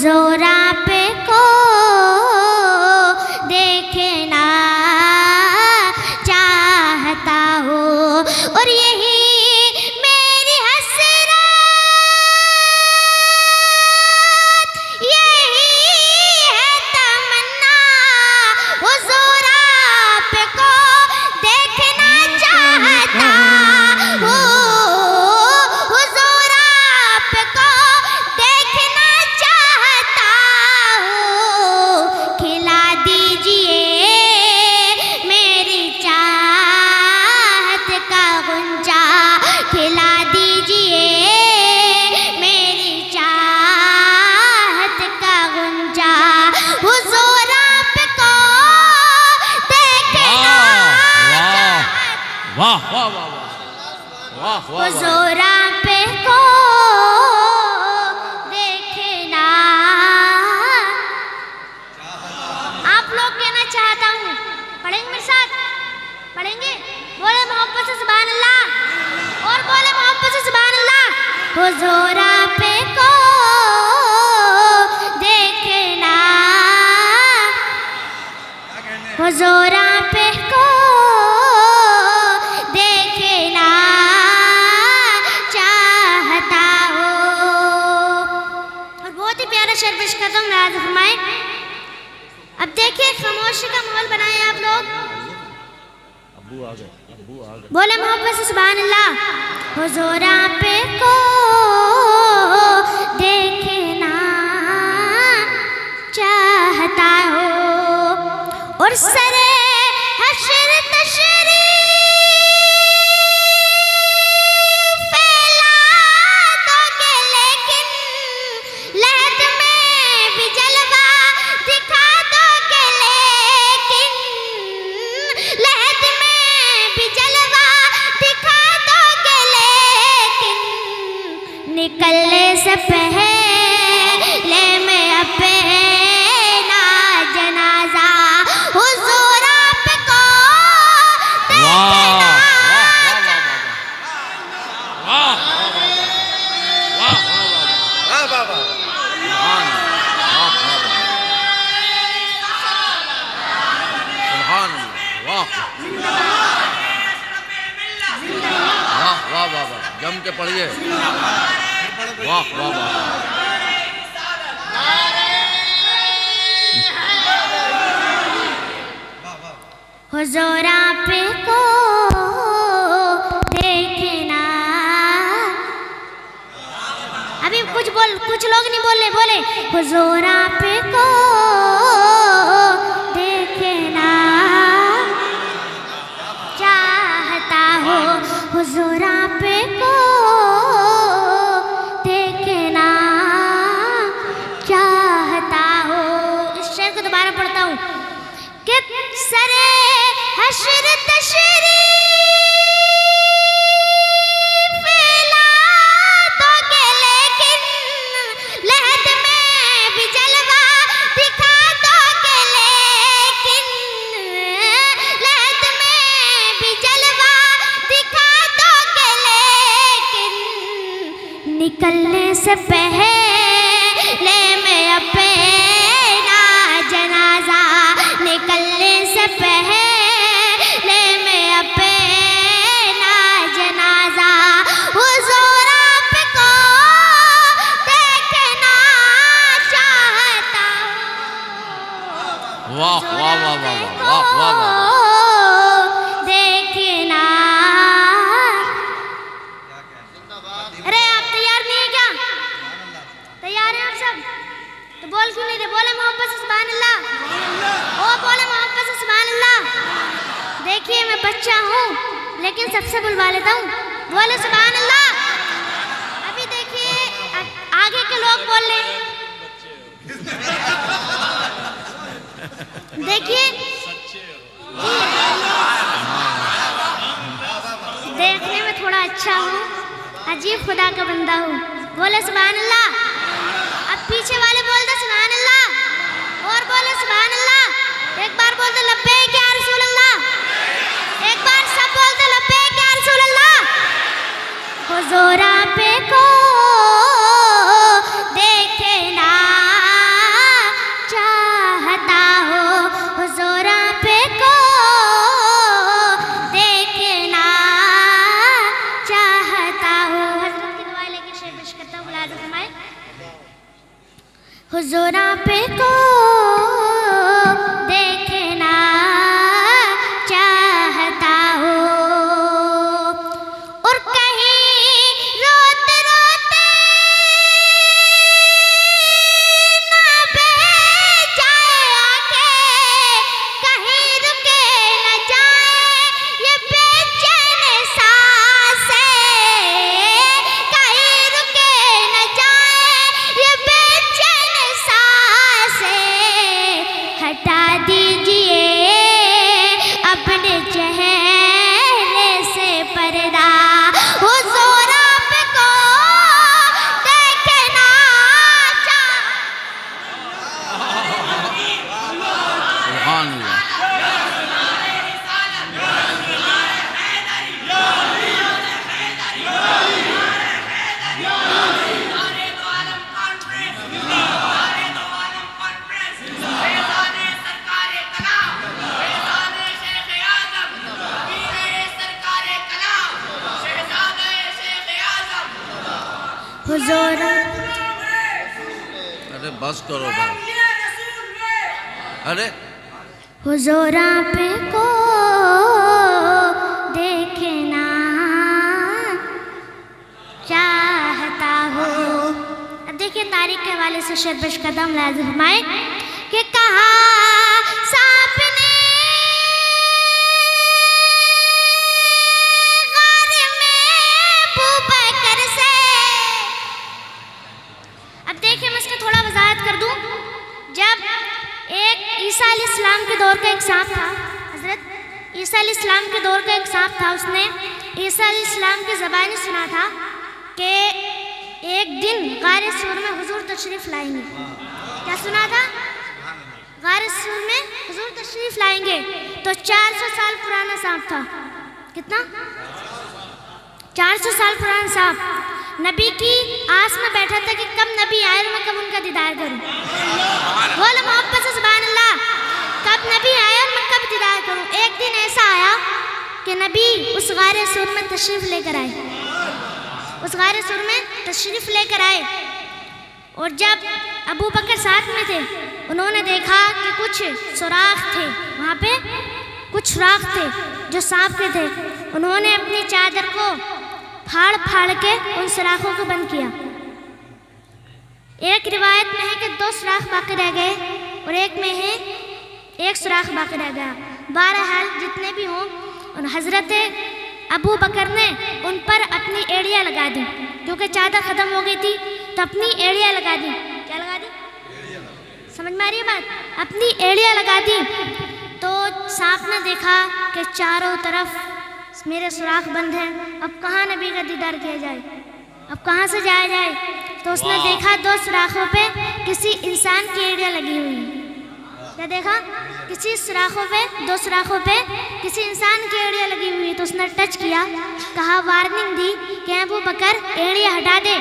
हुजूरा पे को देखना चाहता हूँ और यही मेरी हसरत, यही है तमन्ना। हुजूरा पे को देखना चाहता हूँ, हुजूरा पे को देखना चाहता हूँ। खिला दीजिए मेरी चाहत का गुंजा, खिला दीजिए मेरी चाहत का गुंजा। हुजूरा पे को देखना वाह वाह वाह वाह वाह वाह। हुजूरा पे को देखना। आप लोग कहना चाहता हूँ, पढ़ेंगे मेरे साथ? पढ़ेंगे? बोले मोहब्बत से सुभान अल्लाह, और बोले मोहब्बत से सुभान अल्लाह। हुजूरा पे को देखना, हुजूरा पे को देखना चाहता हूँ। और बहुत ही प्यारा शेर पेश करता हूँ, नाज़ फरमाए। अब देखिए खामोशी का माहौल बनाए आप लोग। बोले मोहब्बत से सुभान अल्लाह। हुजूरा पे को देखना चाहता हूँ और सरे हश्र तशरीफ फैला दोगे, लेकिन लहद में भी जलवा दिखा दोगे, लेकिन लहद में भी जलवा दिखा दोगे, लेकिन निकलने से पहले मैं अपना जनाजा हुजूरा पे को देखना। जम के पढ़िए। वाह वाह वाह। हुजूरा पे को देखना। अभी कुछ लोग नहीं बोले हुजूरा पे को देखना चाहता हूँ, हुजूरा पे को देखना चाहता हूँ। इस शेर को दोबारा पढ़ता हूँ कि सरे हश्र तशरीफ फैला दोगे, लेकिन लहद में भी जलवा दिखा दोगे, लेकिन लहद में भी जलवा दिखा दोगे, लेकिन निकलने से पहले मैं अपना जनाजा, निकलने से पहले मैं अपना जनाजा हुजूरा पे को देखना चाहता हूँ। वाह वाह वाह वाह वाह वाह वाह। देखना। अरे आप तैयार नहीं है क्या? तैयार हैं आप सब? तो बोल क्यों नहीं रहे? बोले मोहब्बत से सुभान अल्लाह, ओ बोले मोहब्बत से सुभान अल्लाह। देखिए मैं बच्चा हूँ लेकिन सबसे बुलवा लेता हूँ। बोले सुभान अल्लाह। अभी देखिए आगे के लोग बोल रहे हैं। देखिए देखने में थोड़ा अच्छा हूँ, अजीब खुदा का बंदा हूँ। बोले सुभान अल्लाह। अब पीछे वाले बोल दे सुभान अल्लाह, और बोले सुभान अल्लाह। एक बार बोल दे लब्बैक या रसूल अल्लाह। एक बार सब बोल दे लब्बैक या रसूल अल्लाह। हुजूरा पे को देखना हुजूरा पे को देखना चाहता हूँ और कहीं रोते रोते ना बह जाए आके, कहीं रुके न जाए ये बेचैन सांसें, कहीं रुके न जाए ये बेचैन सांसें। हटा दीजिए अपने चेहरे से पर्दा, हुजूर आपको देखना सुभान अल्लाह। हुजूर अरे बस करो भाई। अरे हुजूर पे को देखना चाहता हूँ। अब देखिए तारीख के हवाले से शेर पेश कदम लाज़िम फरमाए कि कहा सांप ने गार में अबू बकर से। अब देखिए मैं इसका थोड़ा वजाहत कर दूं। जब एक ईसा अलैहिस्सलाम के दौर का एक सांप था, हजरत ईसा अलैहिस्सलाम के दौर का एक सांप था, उसने ईसा अलैहिस्सलाम की ज़बानी सुना था कि एक दिन गार सूर में हुजूर तशरीफ लाएंगे। क्या सुना था? गार सूर में हुजूर तशरीफ लाएंगे। तो 400 साल पुराना सांप था। कितना? 400 साल पुराना सांप नबी की आस में बैठा था कि कब नबी आए और मैं कब उनका दीदार करूं। बोलो मोहब्बत से सुभान अल्लाह। कब नबी आए और मैं कब दीदार करूं। एक दिन ऐसा आया कि नबी उस गारे सूर में तशरीफ लेकर आए, उस गारे सूर में तशरीफ लेकर आए। और जब अबू बकर साथ में थे, उन्होंने देखा कि कुछ सुराख थे, वहाँ पे कुछ सुराख थे जो सांप के थे। उन्होंने अपनी चादर को फाड़ फाड़ के उन सुराखों को बंद किया। एक रिवायत में है कि 2 सुराख बाकी रह गए और एक में है 1 सुराख बाकी रह गया। बहरहाल जितने भी हों, उन हजरत अबू बकर ने उन पर अपनी एड़ियाँ लगा दी, क्योंकि चादर ख़त्म हो गई थी तो अपनी एड़ियाँ लगा दी। क्या लगा दी? समझ में आ रही है बात? अपनी एड़ियाँ लगा दी। तो सांप ने देखा कि चारों तरफ मेरे सुराख बंद हैं, अब कहाँ नबी का दीदार किया जाए, अब कहाँ से जाया जाए। तो उसने देखा 2 सुराखों पे किसी इंसान की एड़ियाँ लगी हुई हैं। क्या देखा? किसी सुराखों पे, 2 सुराखों पे किसी इंसान की एड़ियाँ लगी हुई है। तो उसने टच किया, कहा, वार्निंग दी कि अबू बकर एड़ियाँ हटा दे,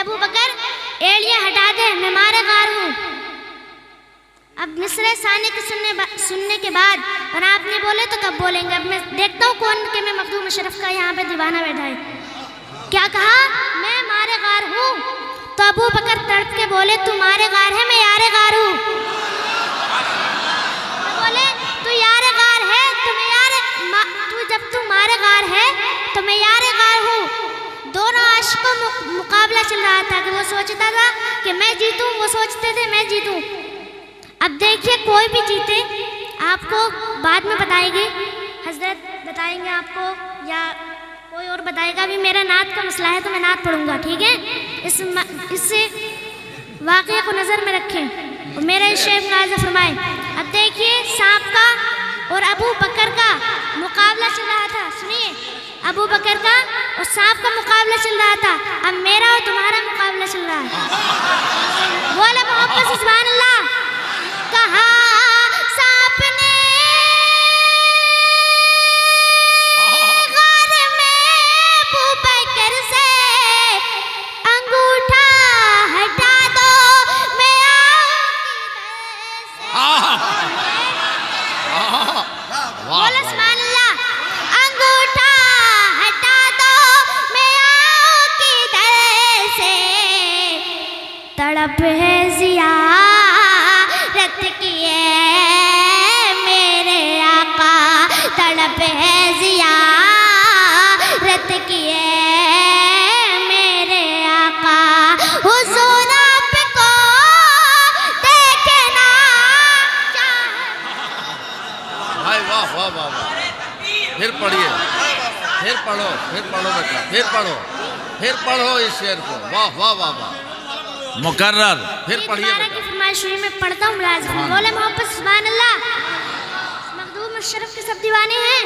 अबू बकर एड़ियाँ हटा दे, मैं मारे गार हूँ। अब मिसरे सानी के सुनने के बाद और आप नहीं बोले तो कब बोलेंगे। अब मैं देखता हूँ कौन के मैं मखदूम अशरफ का यहाँ पे दीवाना बैठा है। क्या कहा? मैं मारे गार हूँ। तो अबू बकर तड़प के बोले, तू मारे गार है, मैं यारे गार हूँ। बोले तू यारे गार है तो मैं यारे, तू जब तू मारे गार है तो मैं यारे गार हूँ। दोनों आशिकों में मुकाबला चल रहा था कि वो सोचता था कि मैं जीतूं, वो सोचते थे मैं जीतूं। अब देखिए कोई भी जीते आपको बाद में बताएंगे, हजरत बताएंगे आपको या कोई और बताएगा। भी मेरा नात का मसला है तो मैं नात पढ़ूंगा, ठीक है? इससे वाक़े को नज़र में रखें और मेरा शेख नाज़ फरमाए। अब देखिए सांप का और अबू बकर का मुकाबला चल रहा था। सुनिए, अबू बकर का और सांप का मुकाबला चल रहा था। अब मेरा और तुम्हारा मुकाबला चल रहा है। बोले मोहब्बत से सुभान अल्लाह। कहा सांप ने गार में अबू बकर से अंगूठा हटा दो, मैं बोलो सुभान अल्लाह। अंगूठा हटा दो, मैं आऊं किधर से, तड़प तड़प है ज़ियारत की मेरे आका, तड़प है ज़ियारत की मेरे आका, हुज़ूर आपको देखना भाई वाह वाह वाह वाह। फिर पढ़िए, फिर पढ़ो बेटा, फिर पढ़ो इस शेर को। वाह वाह वाह वाह, मुकर्रर। फिर पढ़िए की बेटा। फरमाइश में पढ़ता हूँ मुलाज़िम। बोले मोहब्बत सुभान अल्लाह। मखदूम मुशर्रफ के सब दीवाने हैं,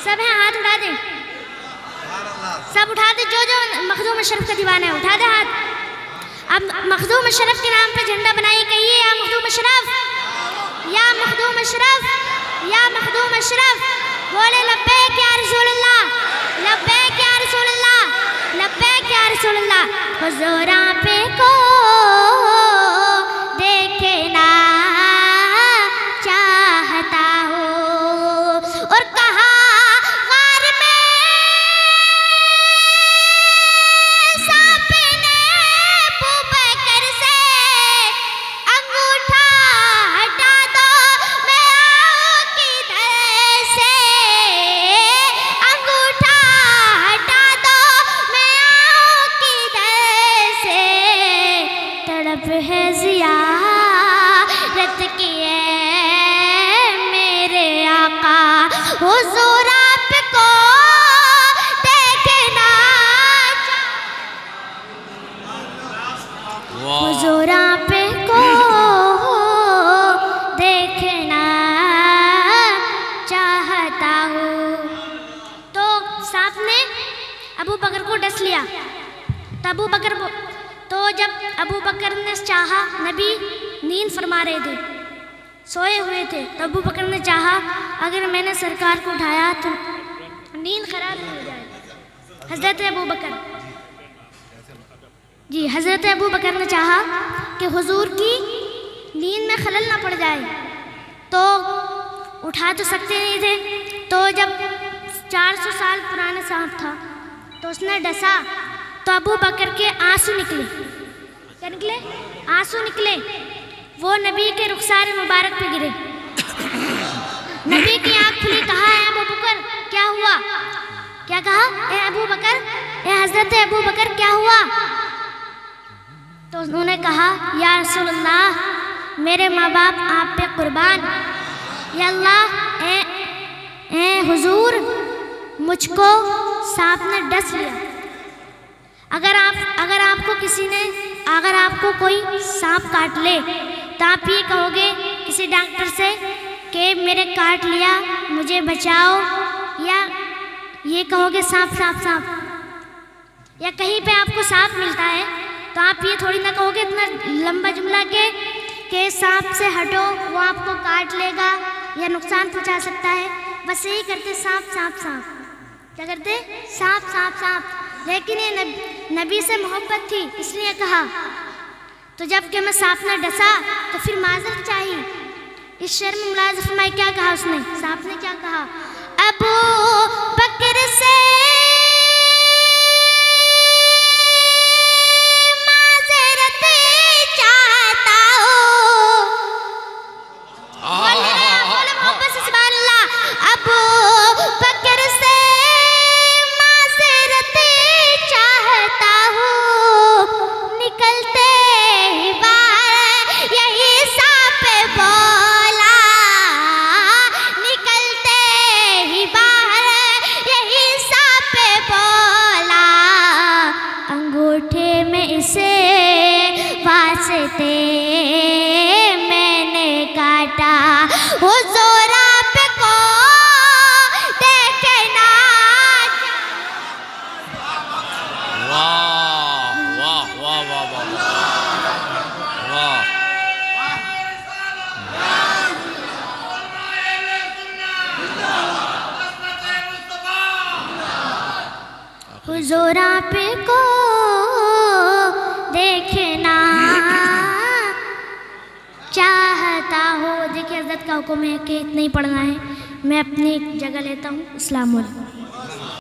सब हैं, हाथ उठा दे, सब उठा दे, जो जो मखदूम मुशर्रफ का दीवाना है उठा दे हाथ। अब मखदूम मुशर्रफ के नाम पे झंडा बनाइए, कहिए या मखदूम मुशर्रफ, या मखदूम मुशर्रफ, या मखदूम मुशर्रफ। बोले लब्बैक या रसूल अल्लाह, लब्बैक या रसूल अल्लाह, लब्बैक या रसूल अल्लाह। हुज़ूर आपे को देखना चाहता हूँ, और कहा गार में सांप ने अबू बकर से अंगूठा हटा दो, मैं आऊं किधर से, अंगूठा हटा दो, मैं आऊं किधर से, तड़प है ज़ियारत की मेरे आका, हुज़ूर आपको देखना, वाह हुज़ूर आपको देखना चाहता हूँ। तो सांप ने अबू बकर को डस लिया, तो जब अबू बकर ने चाहा, नबी नींद फरमा रहे थे, सोए हुए थे, तो अबू बकर ने चाहा अगर मैंने सरकार को उठाया तो नींद खराब नहीं हो जाएगी। हज़रत अबू बकर जी, हज़रत अबू बकर ने चाहा कि हुजूर की नींद में खलल ना पड़ जाए, तो उठा तो सकते नहीं थे। तो जब 400 साल पुराना सांप था तो उसने डसा, तो अबू बकर के आंसू निकले। क्या निकले? आंसू निकले। वो नबी के रुखसार मुबारक पे गिरे। नबी की आँख खुली, कहा है अबू बकर क्या हुआ? क्या कहा? ए अबू बकर, ए हज़रत अबू बकर क्या हुआ? तो उन्होंने कहा या रसूल अल्लाह, मेरे माँ बाप आप पे कुर्बान, या अल्लाह ए हुजूर, मुझको सांप ने डस लिया। अगर आपको कोई सांप काट ले तो आप ये कहोगे किसी डॉक्टर से कि मेरे काट लिया, मुझे बचाओ, या ये कहोगे सांप सांप सांप? या कहीं पे आपको सांप मिलता है तो आप ये थोड़ी ना कहोगे इतना लंबा जुमला के सांप से हटो, वो आपको काट लेगा या नुकसान पहुंचा सकता है। बस यही करते, सांप सांप सांप। क्या करते? सांप सांप सांप। लेकिन ये नबी से मोहब्बत थी, इसलिए कहा। तो जब कि मैं सांप ने डसा तो फिर माजरत चाहिए। इस शेर में मुलाज़िम फरमाए क्या कहा उसने? सांप ने क्या कहा? अबू बकर से माजरत चाहता हूँ। बोले मोहब्बत से सुभान अल्लाह। अबू बकर से माजरत चाहता हूँ, निकलते ही बाहर यही सांप बोला, निकलते ही बाहर यही सांप बोला, अंगूठे में इसे वास्ते मैंने काटा, हुजूर आपको देखना। वाह वाह वाह वाह वाह वाह। हुजूर आपको देखना चाहता हूँ। देखिए हज़रत का हुक्म है कि इतना ही पढ़ना है। मैं अपनी जगह लेता हूँ। अस्सलाम वालेकुम।